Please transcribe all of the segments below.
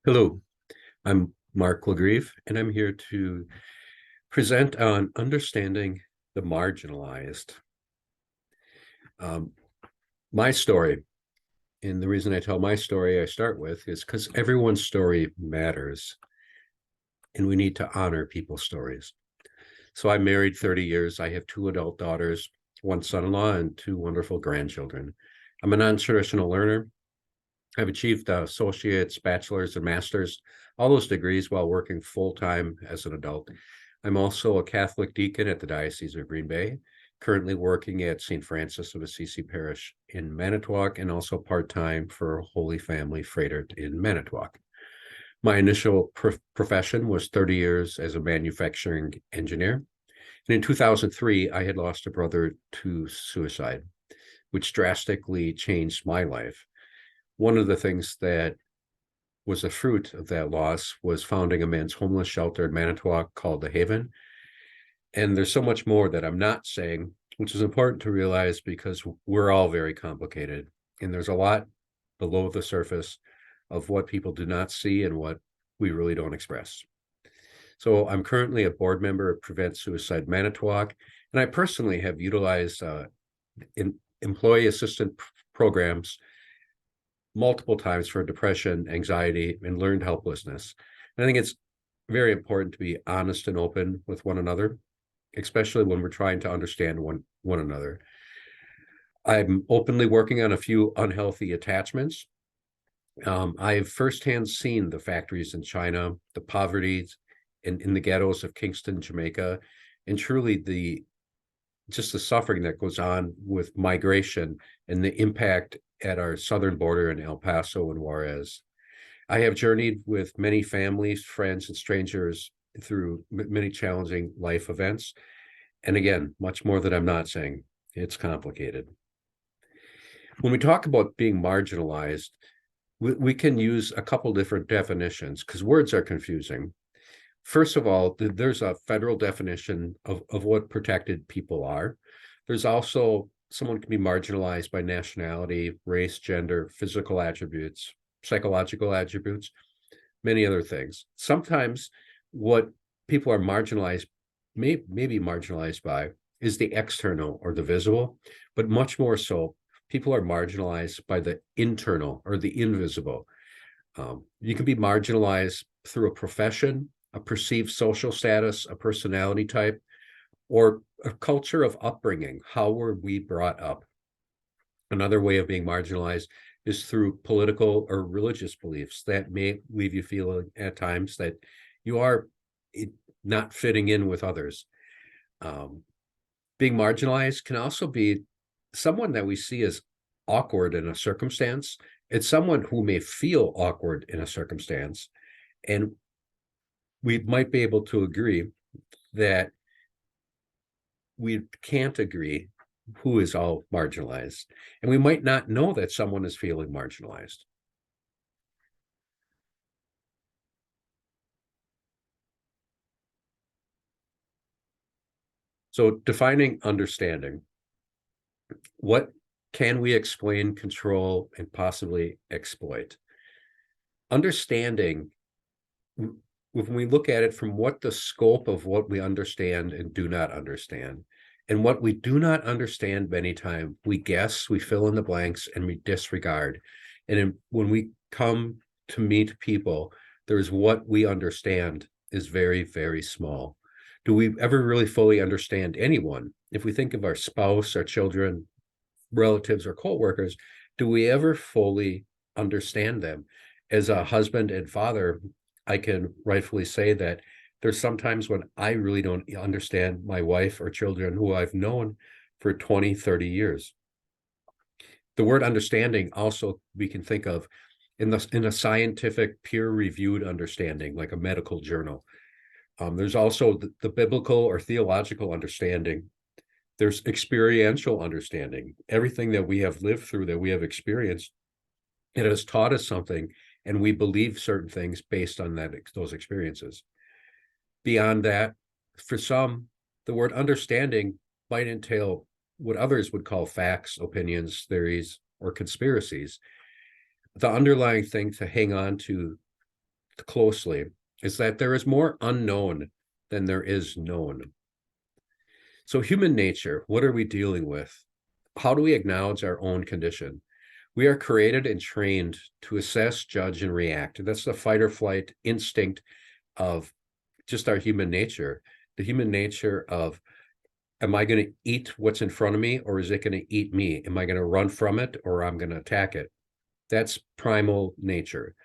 Hello, I'm Mark Legrieve, and I'm here to present on understanding the marginalized. Um, my story, and the reason I tell my story I start with is because everyone's story matters, and we need to honor people's stories. So I'm married 30 years. I have two adult daughters, one son-in-law, and two wonderful grandchildren. I'm a non-traditional learner. I've achieved associates, bachelor's, and master's, all those degrees while working full-time as an adult. I'm also a Catholic deacon at the Diocese of Green Bay, currently working at St. Francis of Assisi Parish in Manitowoc, and also part-time for Holy Family Fraternity in Manitowoc. My initial profession was 30 years as a manufacturing engineer. And in 2003, I had lost a brother to suicide, which drastically changed my life. One of the things that was a fruit of that loss was founding a men's homeless shelter in Manitowoc called The Haven. And there's so much more that I'm not saying, which is important to realize because we're all very complicated. And there's a lot below the surface of what people do not see and what we really don't express. So I'm currently a board member of Prevent Suicide Manitowoc, and I personally have utilized employee assistant programs multiple times for depression, anxiety, and learned helplessness. And I think it's very important to be honest and open with one another, especially when we're trying to understand one another. I'm openly working on a few unhealthy attachments. I've firsthand seen the factories in China, the poverty in the ghettos of Kingston, Jamaica, and truly just the suffering that goes on with migration and the impact at our southern border in El Paso and Juarez. I have journeyed with many families, friends, and strangers through many challenging life events. And again, much more that I'm not saying. It's complicated. When we talk about being marginalized, we can use a couple different definitions because words are confusing. First of all, there's a federal definition of what protected people are. There's also someone can be marginalized by nationality, race, gender, physical attributes, psychological attributes, many other things. Sometimes what people are marginalized, may be marginalized by, is the external or the visible, but much more so, people are marginalized by the internal or the invisible. You can be marginalized through a profession, a perceived social status, a personality type, or a culture of upbringing. How were we brought up? Another way of being marginalized is through political or religious beliefs that may leave you feeling at times that you are not fitting in with others. Being marginalized can also be someone that we see as awkward in a circumstance. It's someone who may feel awkward in a circumstance, and we might be able to agree that we can't agree who is all marginalized. And we might not know that someone is feeling marginalized. So defining understanding, what can we explain, control, and possibly exploit? Understanding, when we look at it from what the scope of what we understand and do not understand, and what we do not understand many times, we guess, we fill in the blanks, and we disregard. And when we come to meet people, there's what we understand is very, very small. Do we ever really fully understand anyone? If we think of our spouse, our children, relatives, or coworkers, do we ever fully understand them? As a husband and father, I can rightfully say that there's sometimes when I really don't understand my wife or children who I've known for 20, 30 years. The word understanding also we can think of in a scientific peer-reviewed understanding, like a medical journal. There's also the biblical or theological understanding. There's experiential understanding. Everything that we have lived through, that we have experienced, it has taught us something, and we believe certain things based on those experiences. Beyond that, for some, the word understanding might entail what others would call facts, opinions, theories, or conspiracies. The underlying thing to hang on to closely is that there is more unknown than there is known. So, human nature, what are we dealing with? How do we acknowledge our own condition? We are created and trained to assess, judge, and react. That's the fight or flight instinct of just our human nature, the human nature of, am I going to eat what's in front of me, or is it going to eat me? Am I going to run from it, or I'm going to attack it? That's primal nature.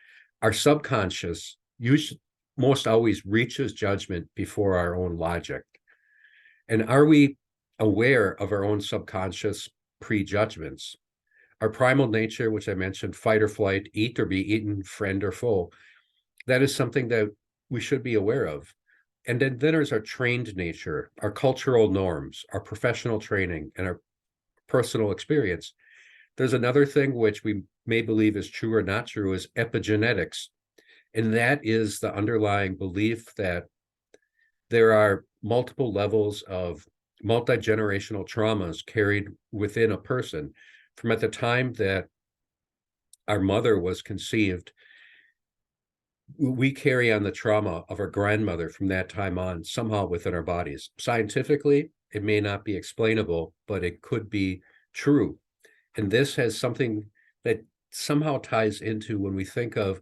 Our subconscious usually most always reaches judgment before our own logic. And are we aware of our own subconscious prejudgments? Our primal nature, which I mentioned, fight or flight, eat or be eaten, friend or foe, that is something that we should be aware of. And then there's our trained nature, our cultural norms, our professional training, and our personal experience. There's another thing which we may believe is true or not true, is epigenetics. And that is the underlying belief that there are multiple levels of multi-generational traumas carried within a person from at the time that our mother was conceived. We carry on the trauma of our grandmother from that time on somehow within our bodies. Scientifically, it may not be explainable, but it could be true. And this has something that somehow ties into when we think of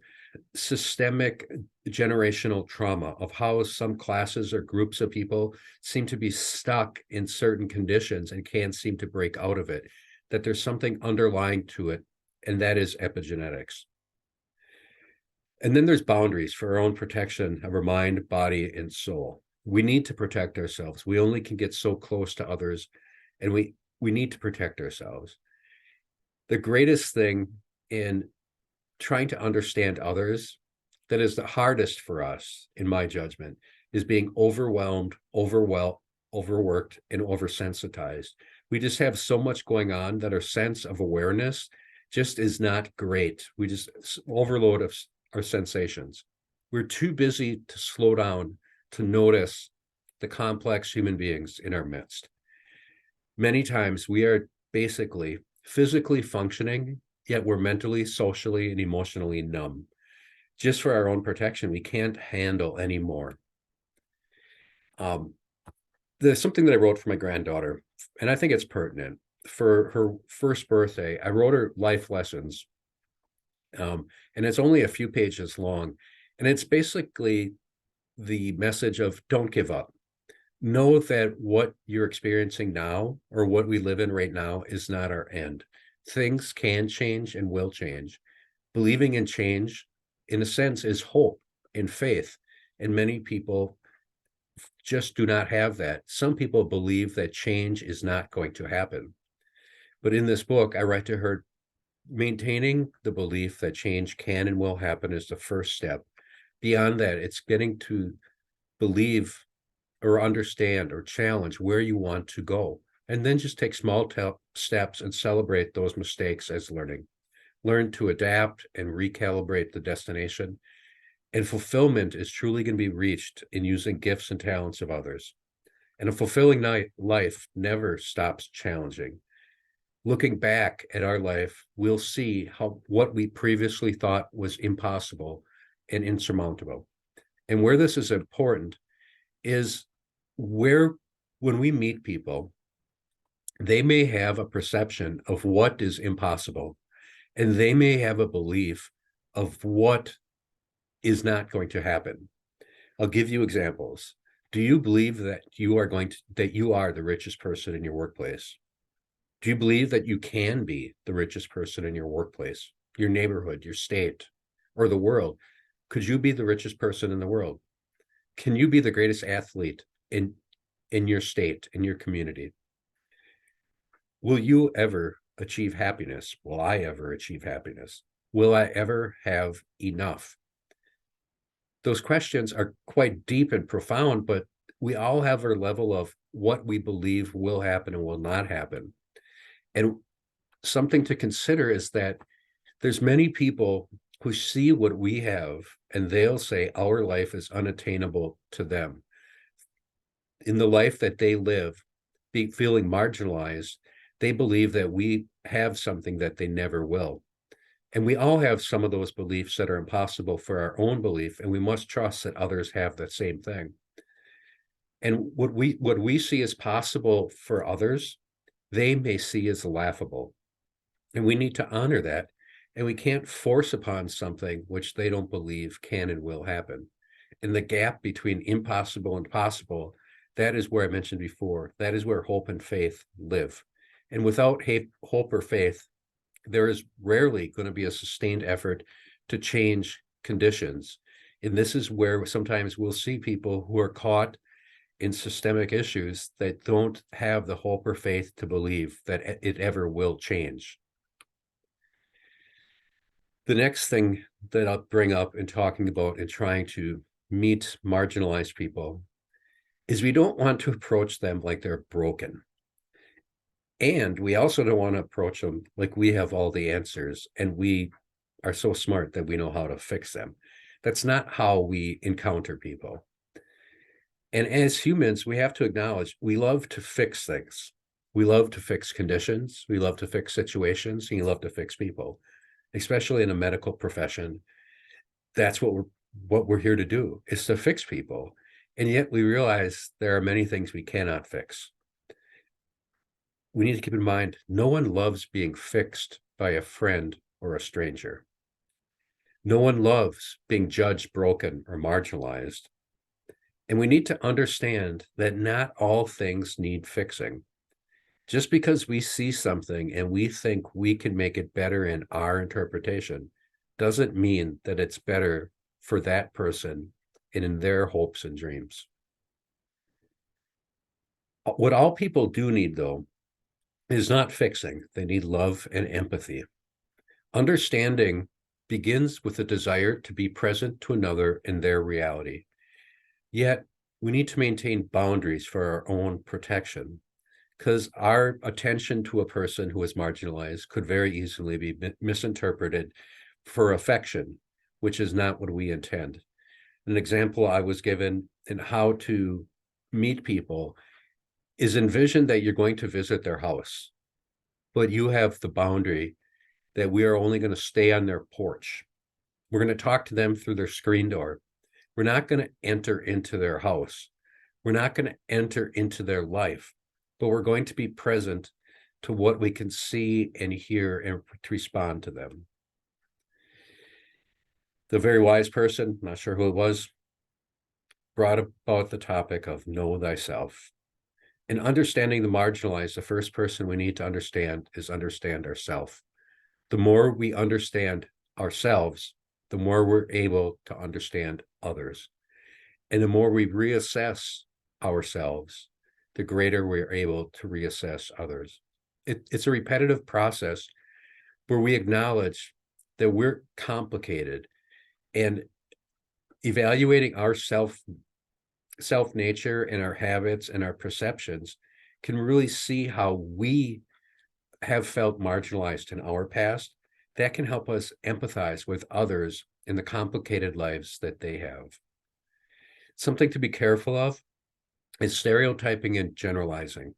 systemic generational trauma, of how some classes or groups of people seem to be stuck in certain conditions and can't seem to break out of it, that there's something underlying to it, and that is epigenetics. And then there's boundaries for our own protection of our mind, body, and soul. We need to protect ourselves. We only can get so close to others, and we need to protect ourselves. The greatest thing in trying to understand others that is the hardest for us, in my judgment, is being overwhelmed, overworked, and oversensitized. We just have so much going on that our sense of awareness just is not great. We just overload our sensations. We're too busy to slow down to notice the complex human beings in our midst. Many times we are basically physically functioning, yet we're mentally, socially, and emotionally numb. Just for our own protection, we can't handle anymore. There's something that I wrote for my granddaughter, and I think it's pertinent. For her first birthday, I wrote her life lessons, and it's only a few pages long. And it's basically the message of don't give up. Know that what you're experiencing now, or what we live in right now, is not our end. Things can change and will change. Believing in change, in a sense, is hope and faith. And many people just do not have that. Some people believe that change is not going to happen. But in this book, I write to her, maintaining the belief that change can and will happen is the first step. Beyond that, it's getting to believe or understand or challenge where you want to go. And then just take small steps and celebrate those mistakes as learning. Learn to adapt and recalibrate the destination. And fulfillment is truly going to be reached in using gifts and talents of others. And a fulfilling life never stops challenging. Looking back at our life, we'll see what we previously thought was impossible and insurmountable. And where this is important is when we meet people, they may have a perception of what is impossible, and they may have a belief of what is not going to happen. I'll give you examples. Do you believe that you are the richest person in your workplace? Do you believe that you can be the richest person in your workplace, your neighborhood, your state, or the world? Could you be the richest person in the world? Can you be the greatest athlete in your state, in your community? Will you ever achieve happiness? Will I ever achieve happiness? Will I ever have enough? Those questions are quite deep and profound, but we all have our level of what we believe will happen and will not happen. And something to consider is that there's many people who see what we have, and they'll say our life is unattainable to them. In the life that they live, feeling marginalized, they believe that we have something that they never will. And we all have some of those beliefs that are impossible for our own belief, and we must trust that others have that same thing. And what we see as possible for others, they may see as laughable. And we need to honor that. And we can't force upon something which they don't believe can and will happen. And the gap between impossible and possible, that is where I mentioned before, that is where hope and faith live. And without hope or faith, there is rarely going to be a sustained effort to change conditions. And this is where sometimes we'll see people who are caught in systemic issues that don't have the hope or faith to believe that it ever will change. The next thing that I'll bring up in talking about and trying to meet marginalized people is we don't want to approach them like they're broken. And we also don't want to approach them like we have all the answers and we are so smart that we know how to fix them. That's not how we encounter people. And as humans, we have to acknowledge we love to fix things. We love to fix conditions. We love to fix situations. And you love to fix people, especially in a medical profession. That's what we're here to do, is to fix people. And yet we realize there are many things we cannot fix. We need to keep in mind, no one loves being fixed by a friend or a stranger. No one loves being judged broken or marginalized. And we need to understand that not all things need fixing. Just because we see something and we think we can make it better in our interpretation doesn't mean that it's better for that person and in their hopes and dreams. What all people do need, though, is not fixing. They need love and empathy. Understanding begins with a desire to be present to another in their reality. Yet, we need to maintain boundaries for our own protection, because our attention to a person who is marginalized could very easily be misinterpreted for affection, which is not what we intend. An example I was given in how to meet people is envision that you're going to visit their house, but you have the boundary that we are only going to stay on their porch. We're going to talk to them through their screen door. We're not going to enter into their house. We're not going to enter into their life, but we're going to be present to what we can see and hear and to respond to them. The very wise person, not sure who it was, brought about the topic of know thyself. In understanding the marginalized, the first person we need to understand is understand ourselves. The more we understand ourselves, the more we're able to understand others. And the more we reassess ourselves, the greater we're able to reassess others. It's a repetitive process where we acknowledge that we're complicated, and evaluating our self nature and our habits and our perceptions can really see how we have felt marginalized in our past. That can help us empathize with others in the complicated lives that they have. Something to be careful of is stereotyping and generalizing,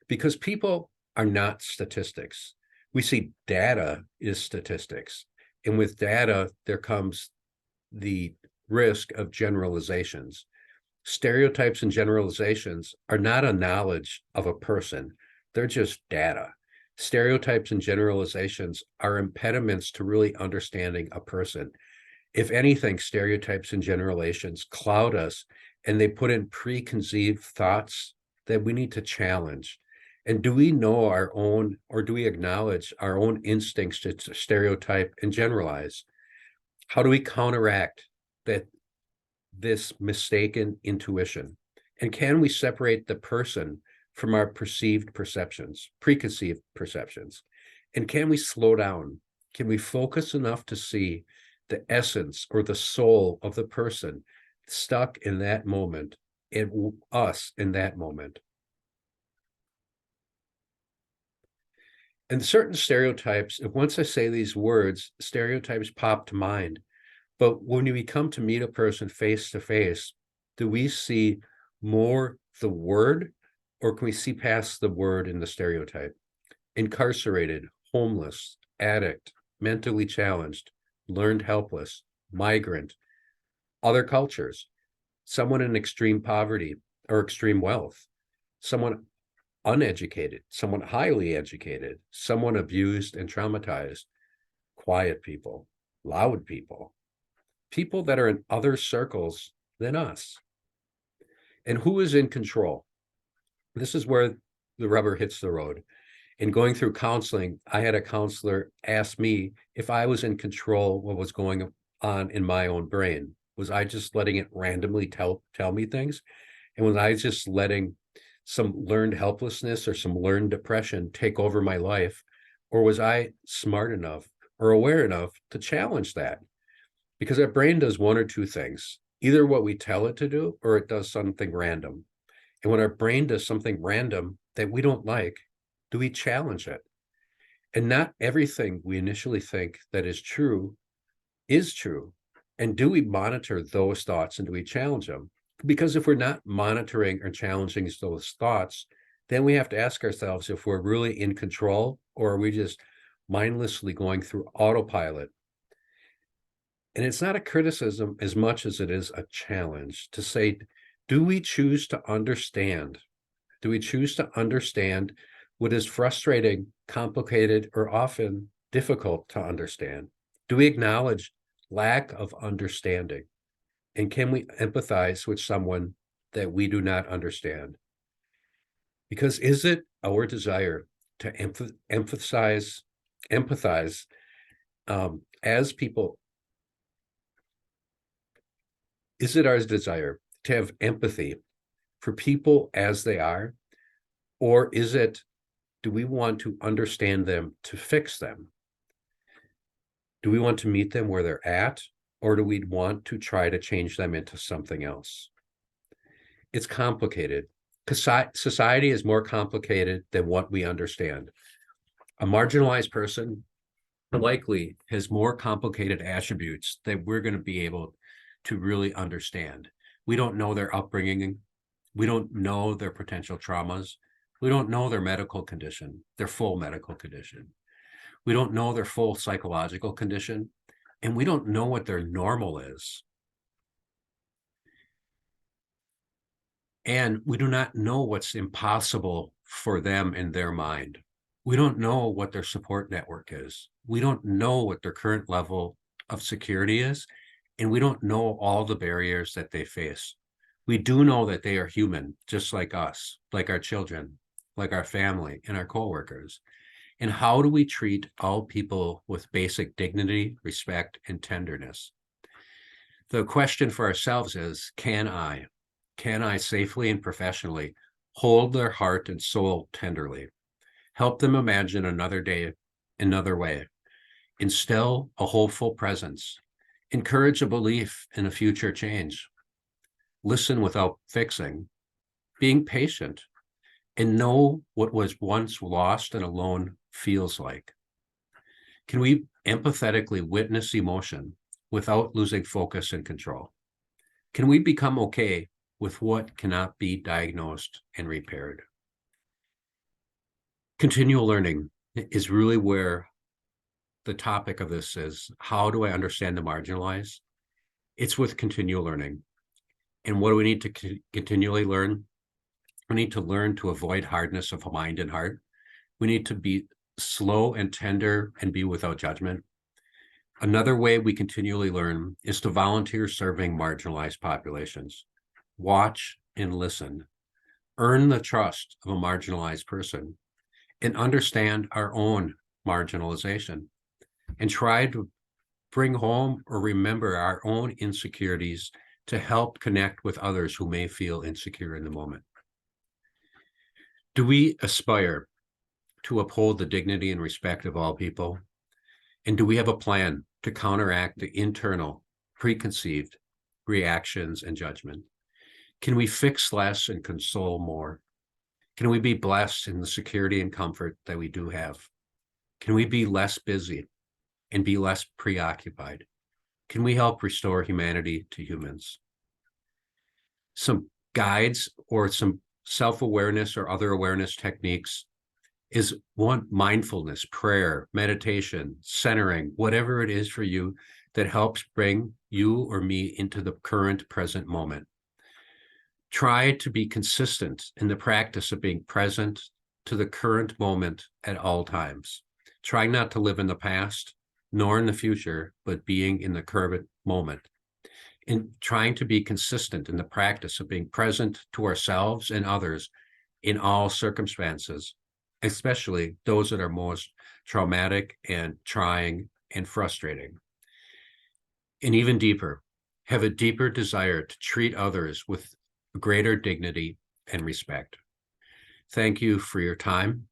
because people are not statistics. We see data is statistics, and with data, there comes the risk of generalizations. Stereotypes and generalizations are not a knowledge of a person, they're just data. Stereotypes and generalizations are impediments to really understanding a person. If anything, stereotypes and generalizations cloud us, and they put in preconceived thoughts that we need to challenge. And do we know our own, or do we acknowledge our own instincts to stereotype and generalize? How do we counteract this mistaken intuition? And can we separate the person from our preconceived perceptions? And can we slow down? Can we focus enough to see the essence or the soul of the person stuck in that moment and us in that moment? And certain stereotypes, once I say these words, stereotypes pop to mind. But when we come to meet a person face to face, do we see more the word, or can we see past the word in the stereotype? Incarcerated, homeless, addict, mentally challenged, learned helpless, migrant, other cultures, someone in extreme poverty or extreme wealth, someone uneducated, someone highly educated, someone abused and traumatized, quiet people, loud people, people that are in other circles than us. And who is in control? This is where the rubber hits the road. In going through counseling, I had a counselor ask me if I was in control of what was going on in my own brain. Was I just letting it randomly tell me things? And was I just letting some learned helplessness or some learned depression take over my life? Or was I smart enough or aware enough to challenge that? Because our brain does one or two things, either what we tell it to do or it does something random. And when our brain does something random that we don't like, do we challenge it? And not everything we initially think that is true is true. And do we monitor those thoughts and do we challenge them? Because if we're not monitoring or challenging those thoughts, then we have to ask ourselves if we're really in control or are we just mindlessly going through autopilot. And it's not a criticism as much as it is a challenge to say, do we choose to understand? Do we choose to understand what is frustrating, complicated, or often difficult to understand? Do we acknowledge lack of understanding? And can we empathize with someone that we do not understand? Because is it our desire to empathize as people? Is it our desire to have empathy for people as they are? Or is it, do we want to understand them to fix them? Do we want to meet them where they're at? Or do we want to try to change them into something else? It's complicated because society is more complicated than what we understand. A marginalized person likely has more complicated attributes that we're going to be able to really understand. We don't know their upbringing. We don't know their potential traumas. We don't know their medical condition, their full medical condition. We don't know their full psychological condition, and we don't know what their normal is. And we do not know what's impossible for them in their mind. We don't know what their support network is. We don't know what their current level of security is, and we don't know all the barriers that they face. We do know that they are human, just like us, like our children, like our family and our coworkers. And how do we treat all people with basic dignity, respect, and tenderness? The question for ourselves is, can I safely and professionally hold their heart and soul tenderly, help them imagine another day, another way, instill a hopeful presence, encourage a belief in a future change, listen without fixing, being patient, and know what was once lost and alone feels like? Can we empathetically witness emotion without losing focus and control? Can we become okay with what cannot be diagnosed and repaired? Continual learning is really where the topic of this is. How do I understand the marginalized? It's with continual learning. And what do we need to continually learn? We need to learn to avoid hardness of mind and heart. We need to be slow and tender and be without judgment. Another way we continually learn is to volunteer serving marginalized populations. Watch and listen. Earn the trust of a marginalized person and understand our own marginalization and try to bring home or remember our own insecurities to help connect with others who may feel insecure in the moment. Do we aspire to uphold the dignity and respect of all people? And do we have a plan to counteract the internal, preconceived reactions and judgment? Can we fix less and console more? Can we be blessed in the security and comfort that we do have? Can we be less busy and be less preoccupied? Can we help restore humanity to humans? Some guides or some self-awareness or other awareness techniques is one: mindfulness, prayer, meditation, centering, whatever it is for you that helps bring you or me into the current present moment. Try to be consistent in the practice of being present to the current moment at all times. Try not to live in the past nor in the future, but being in the current moment. In trying to be consistent in the practice of being present to ourselves and others in all circumstances, especially those that are most traumatic and trying and frustrating. And even deeper, have a deeper desire to treat others with greater dignity and respect. Thank you for your time.